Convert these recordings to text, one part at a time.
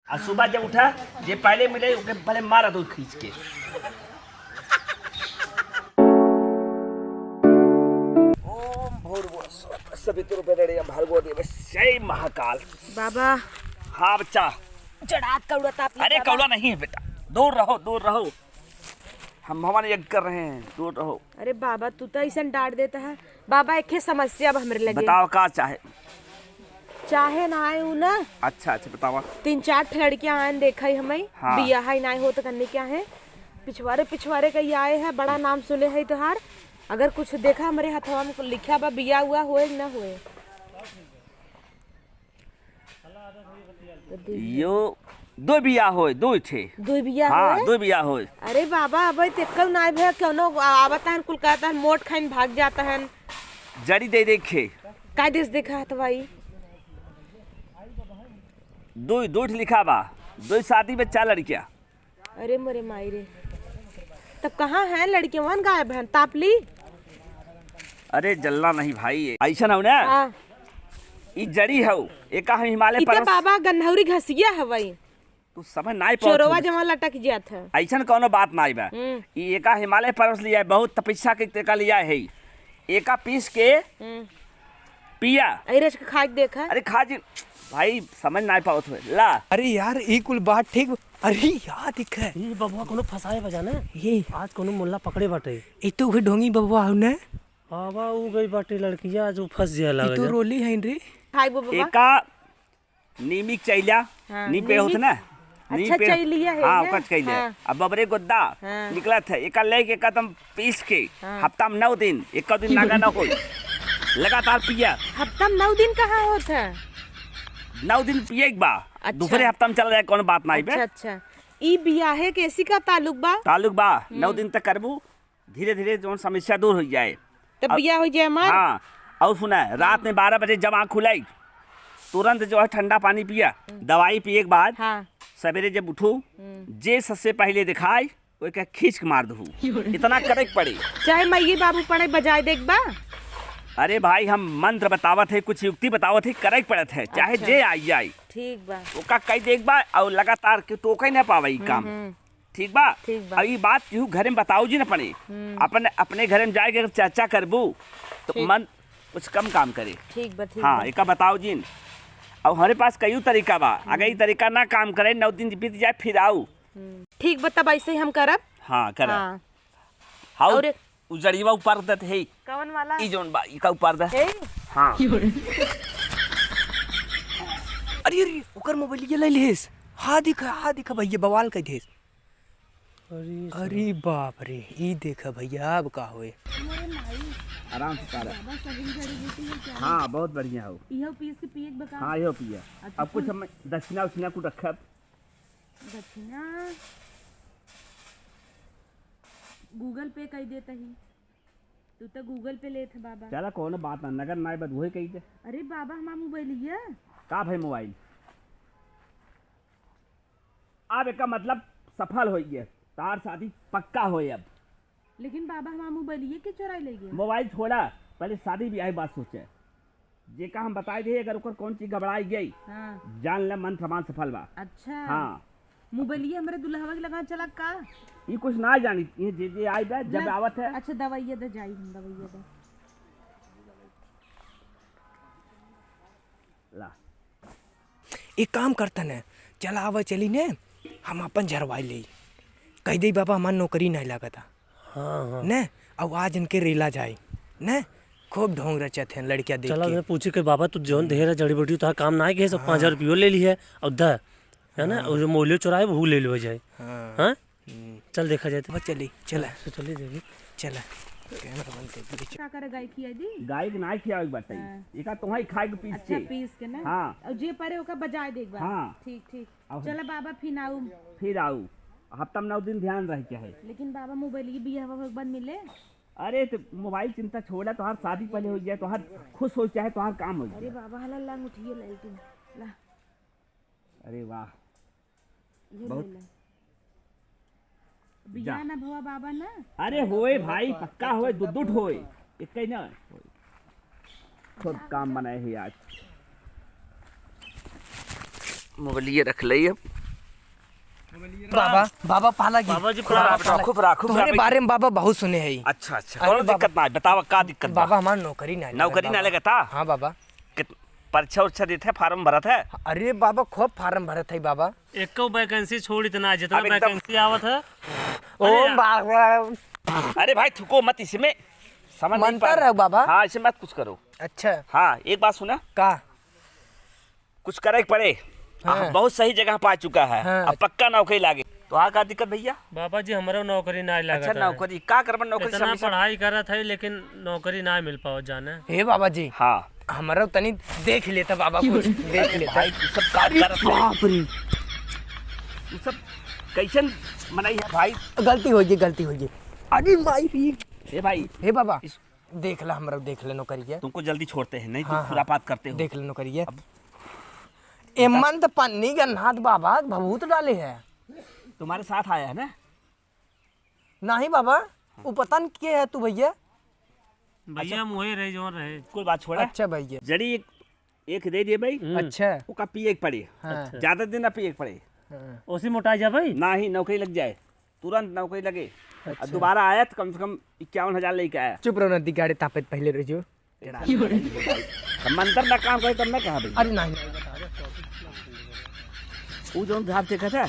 आज सुबह जब उठा जे पहले मिले ओके भले मारा दूध खींच के। ओम भूर्भुवः सवितुर्वरेण्यं भर्गो देवस्य महाकाल। बाबा हाँ बच्चा। जड़ात कौड़ा ताप। अरे कौड़ा नहीं है बेटा, दूर रहो दूर रहो, हम हवन यज्ञ कर रहे हैं, दूर रहो। अरे बाबा तू तो ऐसा डांट देता है। बाबा एक समस्या अब हमरे लगे। बताओ का चाहे। चाहे ना आए उ ना। अच्छा अच्छा बताओ। 3-4 लड़कियां आए देखा ही हमें। हाँ। बिया है ना हो तो करने क्या है, पिछवाड़े पिछवाड़े कहीं आए हैं, बड़ा नाम सुने है तोहार। अगर कुछ देखा हमारे हथवा में लिखा बा बिया हुआ होए न होए। यो दो बिया होए, दो थे। दो बिया हाँ होए? दो बिया होए। अरे बाबा अब तेकल ना भे क्यों आवता है, कुल कहता है मोट खाइन भाग जाता है। जड़ी दे देखे काय देश देखा है तो भाई दो दो लिखा बा, दो शादी में 4 लड़कियां। अरे मोरे माई रे, तब कहाँ है लड़कियां? वन गायब है तापली। अरे जल्ला नहीं भाई, ऐसा हो ना। हाँ। ई जड़ी हो एका हम हिमालय इतना पर्वत। बाबा गन्हौरी घसिया है भाई, तू समझ ना चोरवा जमा लटक जात है। ऐसा कोनो बात ना बा। ई एका हिमालय पर्वत लिया है, बहुत तपस्या के तेका लिया है। एका पीस के पिया। अरे खा के देखा। अरे खा जी भाई, समझ ना पाओ तो ला। अरे यार एक कुल बात ठीक। अरे यार दिख है ये बबुआ कोनो फसाए बजाना ये आज कोनो मुल्ला पकड़े बाटे। ये तो भी ढोंगी बबुआ हो ना। बाबा उ गई बाटे लड़कियां आज उ फंस जिया ये लगे तो रोली है रे। हाय बाबा। एका नीमिक चैला। हाँ, नी पे होत ना। अच्छा चैलिया है। हाँ ये? कच कैले। हाँ। अब बबरे गोद्दा हाँ। निकला था। एका ले के कदम पीस के हाँ। हफ्ता में 9 दिन, एक दिन नागा ना हो, लगातार पिया। हफ्ता में 9 दिन कहाँ होता है? 9 दिन पिए एक बा। अच्छा। दूसरे हफ्ता में चल जाए कोनो बात नहीं बे। अच्छा अच्छा। ई बियाहे कैसी का ताल्लुक बा? ताल्लुक बा 9 दिन तक करबू, धीरे धीरे जो समस्या दूर हो जाए। तब बिया हो जाए हमार। हाँ और सुना, रात में 12 बजे जब आँख खुलाई तुरंत जो है ठंडा पानी पिया, दवाई पिए के बाद हाँ। सवेरे जब उठू जे सबसे पहले दिखाई वो क्या खींच के मार दू। इतना करे के पड़ी। चाहे मैये बाबू पढ़े बजाय देख बा। अरे भाई हम मंत्र बतावत है, कुछ युक्ति बतावत है, करे के पड़त है, चाहे अच्छा। जे आई जाए ठीक बा। ओका कई देख बा और लगातार के तो कहीं ना पावे काम। ठीक बा। ठीक बा। अब ये बात क्यों घरे में बताओ जी ना पड़े। अपने अपने घरे में जाके अगर चर्चा करबू तो मन कुछ कम काम करे। ठीक बा ठीक हाँ बा। एक बताओ जी। अब हमारे पास कई तरीका बा, अगर ये तरीका ना काम करे 9 दिन बीत जाए फिर आओ। ठीक बा, तब ऐसे ही हम करब। हाँ कर। हाँ। हाउ और उजड़ीवा ऊपर दत है कौन वाला ई जोन बा, ई का ऊपर द। है? हाँ अरे अरे ओकर मोबाइल ये ले लेस। हाँ दिखा भैया बवाल कह देस। अरे बाप रे ई देखा भैया अब का होए। आराम से कर। हाँ बहुत बढ़िया हो। इहो पीस के पिए के बका। हाँ यो पिया। अब कुछ हम दक्षिणा उछिना को रखब। दक्षिणा गूगल पे कह देता ही, तू तो गूगल पे लेत है बाबा। चला कोनो बात ना, नगर नाय बद वही कही दे। अरे बाबा हमारा मोबाइल है। का भाई मोबाइल अब एक मतलब सफल हो गया, तार शादी पक्का हो। अब लेकिन बाबा हमारा मोबाइल ये के चुराई ले गए। मोबाइल छोड़ा, पहले शादी ब्याह बात सोचे। जे का हम बताए दे, अगर ओकर कौन चीज घबराई गई हाँ। जान ले मन समान सफल बा। अच्छा। हाँ मोबाइल ये हमारे दुल्हवा के लगा चला का। ये कुछ ना जानी, ये जे जे आई बा जब आवत है। अच्छा दवाइया दे जाई, हम दवाइया दे। ला एक काम करता न, चला आवा चली ने हम अपन झरवाई ले। कह दे बाबा हमार नौकरी नहीं लागता। हाँ न अब आज इनके रेला जाए न, खूब ढोंग रचत हैं लड़कियां देख चला के। मैं पूछे के बाबा तू जौन ढेर जड़ी बूटी तो काम ना के सब 5000 रुपये ले ली है और द है ना, और जो मोलियो चुराए वो ले लो जाए। हाँ चल देखा जाए। बस चली चला चलिए देखिए। चला कैमरा बंद कर दे। क्या करे गाय खिया दी। गाय के ना खियावे के बताई, एका तुम्हारी खाए के पीस अच्छा के। पीस के ना। हाँ। और जे परे ओका बजाय देख बा। हाँ। ठीक ठीक। अब- चला बाबा फिर आऊ। फिर आऊ हफ्ता में 9 दिन ध्यान रह के है। लेकिन बाबा मोबाइल की बिया हवा बंद मिले। अरे तो मोबाइल चिंता छोड़ा, तो हर शादी पहले हो जाए, तो हर खुश हो चाहे तो हर काम हो अरे जाए। बाबा हला लांग उठिए ले तू ला। अरे वाह ये बहुत- ले ले। बिया जा। ना भवा बाबा ना। अरे होए भाई पक्का होए, दुदुट होए, एक ही ना खुद काम बनाए है आज। मोबाइल ये रख ली अब। बाबा बाबा पाला गई। बाबा जी खुफ रहा बेटा, खुफ रहा, खुफ तुम्हारे रहा। बारे में बाबा बहुत सुने हैं। अच्छा अच्छा, कौन दिक्कत ना है? बताओ का दिक्कत बा? बाबा हमारा नौकरी ना नौकरी ना लगा था? हाँ बाबा। परीक्षा उरीक्षा देते फार्म भरा था? अरे बाबा खूब फार्म भरत है बाबा। एक वैकेंसी छोड़ इतना जितना अब एकदम- वैकेंसी आवत है। ओ बाबा अरे भाई थुको मत इसमें, समझ नहीं पा मंतर है बाबा। हाँ इसे मत कुछ करो। अच्छा हाँ एक बात सुना, का कुछ करे पड़े। हाँ। बहुत सही जगह पा चुका है, हाँ। अब पक्का नौकरी लागे तो आ का दिक्कत भैया? बाबा जी हमारा नौकरी ना लगा अच्छा नौकरी का करबन? नौकरी इतना हमेशा- पढ़ाई करत है लेकिन नौकरी ना मिल पाओ जाने। हे बाबा जी हाँ हमारा तनी देख लेता बाबा, कुछ देख लेता। भाई तू सब काम करत है। बाप रे तू सब कैसन मनाई है भाई? गलती हो गई, गलती हो गई। अरे माई री। ए भाई हे बाबा इस- देख ला हमारा, देख ले नौकरी है। तुमको जल्दी छोड़ते हैं नहीं, हाँ, तुम हाँ। खुरापात करते हो। देख ले नौकरी है। एमन तो पन्नी गन्हात बाबा भभूत डाले है। तुम्हारे साथ आया है ना? नहीं बाबा वो पता नहीं के है तू भैया। भैया मुहे रहे जो रहे। कोई बात छोड़ा। अच्छा भैया। जड़ी एक दे दिए भाई, अच्छा वो का पिए के पड़े, हाँ। ज्यादा दिन ना पिए के पड़े, उसी मोटा जा भाई। ना ही नौकरी लग जाए, तुरंत नौकरी लगे। और दोबारा आया तो कम से कम 51,000 लेके आया। चुप रहो नदी गाड़ी तापत पहले रहो। अब मंत्र ना काम करे तब मैं कहा भाई। अरे नहीं नहीं बता दे। वो जो घास देखा था,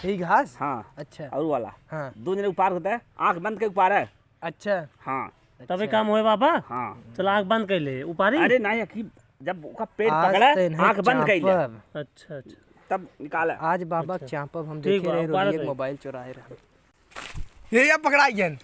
यही घास। हाँ अच्छा और वो वाला हाँ दो जने ऊपर होता है, आंख बंद के ऊपर है। अच्छा हाँ तभी काम होए बाबा। हाँ चल आँख बंद कर ले ऊपारी। अरे नहीं अखी, जब उसका पेट आज पकड़ा तो इन्हें आंख बंद कर लिया, चापब। अच्छा अच्छा तब निकाला। आज बाबा चापब हम ठीक देखे बा, रहे बारह रोलिए तारीख। मोबाइल चुराए रहे। ये या पकड़ाई गन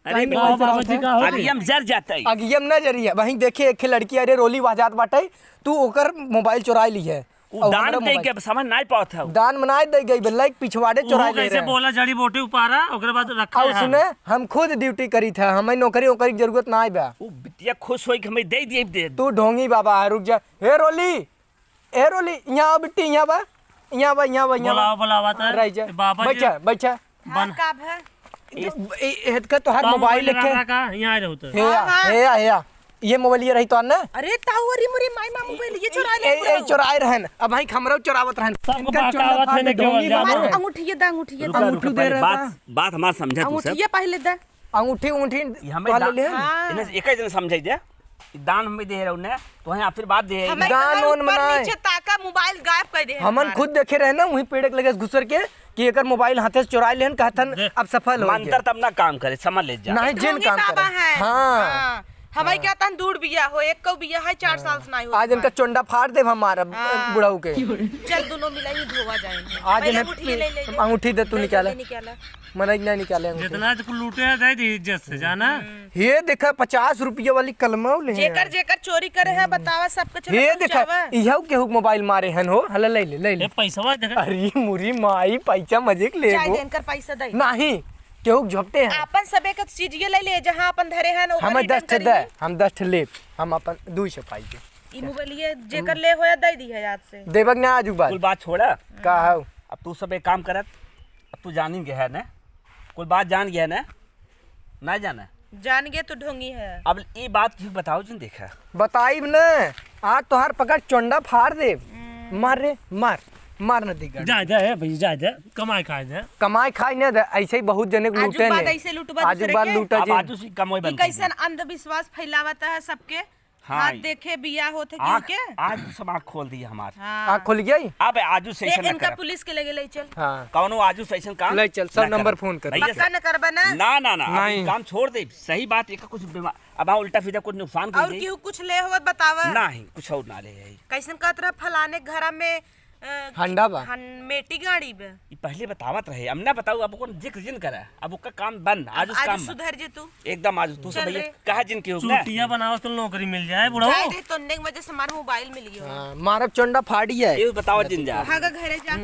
अरे कहीं का मोबाइल बाबा चुरावत जी है? का हो अरे हम जर जाता है। अगियम न जरिया वहीं देखे एक लड़की अरे रोली वाजात बाटे, तू ओकर मोबाइल चुराई ली है। वो दान दे के समझ नहीं पाता है। दान मनाए दे गई बेल्ला एक पिछवाड़े चुराई ले कैसे रहे हैं। बोला जड़ी बूटी उपारा ओकरे बाद रखा और है। सुने हम खुद ड्यूटी करी था, हमें नौकरी ओकरी की जरूरत ना आई बा। वो बिटिया खुश होई कि हमें दे दिए दे। तू ढोंगी बाबा रुक जा। हे रोली यहाँ आओ बिट्टी, यहाँ बा यहाँ बा यहाँ बा यहाँ बुलाओ बा। बुलावा था रह जा बाबा जी बैठा बैठा। बन का तोहार मोबाइल लिखे का यहाँ आए रहो तो हे ये मोबाइल ये रही तो ना अरे ताऊ अरे मोरे माई मामू मोबाइल ये चुरा ले ए चुराए रहन। अब भाई खमरो चुरावत रहन। सबको बहकावत है ने केवल जानो। अंगूठी दे अंगूठी दे रुका, अंगूठी रुका, दे पहले रहा बात हमारा समझा तू सब। अंगूठी पहले दे। अंगूठी अंगूठी हमें तोहार ले ले। इन्हें एक ही दिन समझाई दे, दान हमें दे रहे उन्हें तो हैं आशीर्वाद दे। हमें दान कहा ओन ऊपर मनाए। नीचे ताका मोबाइल गायब कर दे। हमन खुद देखे रहे ना वहीं पेड़ के लगे घुसर के कि एकर मोबाइल हाथे से चुरा लेहन, कहथन अब सफल हो मंत्र गया। तब ना काम करे, समझ ले जा। नहीं जिन काम बाबा करे। है। हाँ हमारे क्या तन दूर बिया हो, एक को बिया है 4 साल से नहीं हो। आज इनका चोंडा फाड़ दे हमारा हाँ। बुढ़ाऊ के। चल दोनों मिला ही धोवा जाएंगे। आज पहले इन्हें अंगूठी ले ले ले। अंगूठी दे तू ले, निकाला। ले, निकाला। मन नहीं निकाले अंगूठी। जितना तो लूटे है दे दी इज्जत से जाना। ये देखा 50 रुपये वाली कलमा ले जेकर जेकर चोरी करे है बतावा सबके चलो ये देखा पहुंचावा। इहो केहू मोबाइल मारे हन हो। हला ले ले ले ये ले। पैसा देखा अरे मुरी माई पैसा मजे के ले चाहे गो। देनकर पैसा दे। नहीं केहू झपटे हैं। अपन सबे के चीज ये ले ले जहां अपन धरे हैं ओकर हमें रिटर्न 10 ठे दे, हम 10 ठे ले, हम अपन 200 पाई के ई मोबाइल ये जेकर ले होया दे दी है याद से। देबक ना आजू बात कुल बात छोड़ा, का हो। अब तू सब एक काम करत, अब तू जान गया है ना, कुल बात जान गया ना, ना जाना। जान गए तो ढोंगी है। अब ये बात क्यों बताओ जिन देखा। बताइब न आज तोहार पकड़ चोंडा फाड़ दे। मार रे मार मार न दिगा। जा जा है भाई जा जा कमाई खाए जा। कमाई खाई न दे, ऐसे ही बहुत जने को लूटे आजू बाद ने। ऐसे लूटबा आजू दूसरे बाद के। लूटा अब जी। आजू से कम ई बंद कैसन अंधविश्वास फैलावता है सबके। हाँ, हाथ देखे बिया होते आँख के। आज सब आँख खोल दी हमार। हां आँख खुल गई। अब आजू से ऐसा न इनका कर, पुलिस के लगे ले चल। हाँ कौनो आजू से ऐसा काम ले चल, सब ना कर। नंबर फोन कर। भैया पक्का न करबा ना। ना ना ना, अब नहीं। काम छोड़ दे। सही बात एक कुछ अब उल्टा सीधा कुछ नुकसान कर और दे। क्यों कुछ ले हो बतावा। नहीं कुछ और ना ले आई। कैसन कहत रहा फलाने घर में हंडा बा। मेटी गाड़ी बे। ये पहले बतावत रहे, अब ना बताऊ, अब कौन जिक्र जिन करा, अब उसका काम बंद। आज उस आज काम बंद। सुधर जे तू। एकदम आज तू सब चल भैया रे। कहा जिन की होगा चूटिया बनावा तो नौकरी मिल जाए बुढ़ाओ। जाए दे तोन्ने की वजह से हमारा मोबाइल मिल गया। हाँ, मारब चोंडा फाड़ी है। ये बताओ जिन जा। भागा घरे जा।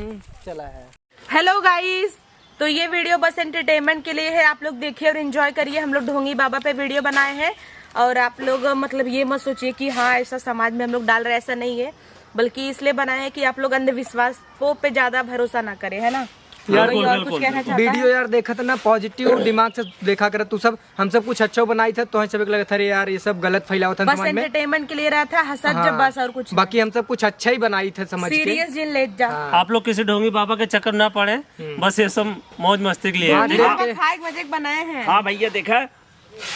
चला है। हेलो गाइस, तो ये वीडियो बस एंटरटेनमेंट के लिए है। आप लोग देखिए और एंजॉय करिए। हम लोग ढोंगी बाबा पे वीडियो बनाए हैं और आप लोग मतलब ये मत सोचिए कि हाँ ऐसा समाज में हम लोग डाल रहे हैं, ऐसा नहीं है। बल्कि इसलिए बनाए हैं कि आप लोग अंधविश्वासों पे ज्यादा भरोसा ना करें, है ना। यार कोई और कुछ कहना चाहता है? वीडियो यार देखा था ना, पॉजिटिव दिमाग से देखा कर तू सब, हम सब कुछ अच्छा बनाई था तो सब लगा था यार ये सब गलत फैलावा था बस समाज में। एंटरटेनमेंट के लिए रहा था, हंसत जब बस और कुछ बाकी हम सब कुछ अच्छा ही बनाई थे समझ के। सीरियस जिन ले जा। आप लोग किसी ढोंगी बाबा के चक्कर ना पड़े, बस ये सब मौज मस्ती के लिए है। हाँ, ठीक है? बाबा खाए मजे बनाए हैं। हाँ भैया देखा,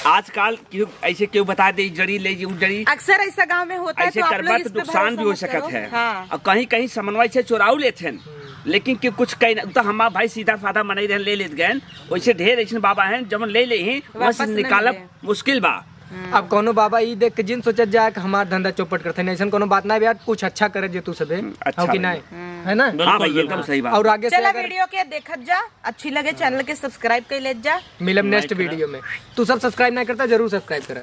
आजकल क्यों ऐसे क्यों बता दे जड़ी ले जी जड़ी, अक्सर ऐसा गांव में होता है, ऐसे तो आप करबा लोग तो इस पे नुकसान भी हो भरोसा मत सकत करो। है। हाँ। और कहीं कहीं समन्वय से चुराव लेते हैं, लेकिन कि कुछ कहीं तो हमारा भाई सीधा साधा मनाई रहन ले लेत गए, वैसे ढेर ऐसे बाबा हैं जब ले ले ही बस वापस नहीं निकालब मिले। मुश्किल बा। अब कोनो बाबा ई देख के जिन सोचत जाए कि हमार धंधा चौपट करते हैं, ऐसा कोनो बात ना है यार, कुछ अच्छा करे जे तू सबे अच्छा हो कि भैया। नहीं, है ना। हाँ भैया एकदम सही बात। और आगे से चला अगर वीडियो के देखत जा, अच्छी लगे चैनल के सब्सक्राइब कर ले जा। मिलब नेक्स्ट वीडियो में। तू सब सब्सक्राइब ना करता जरूर सब्सक्राइब करा।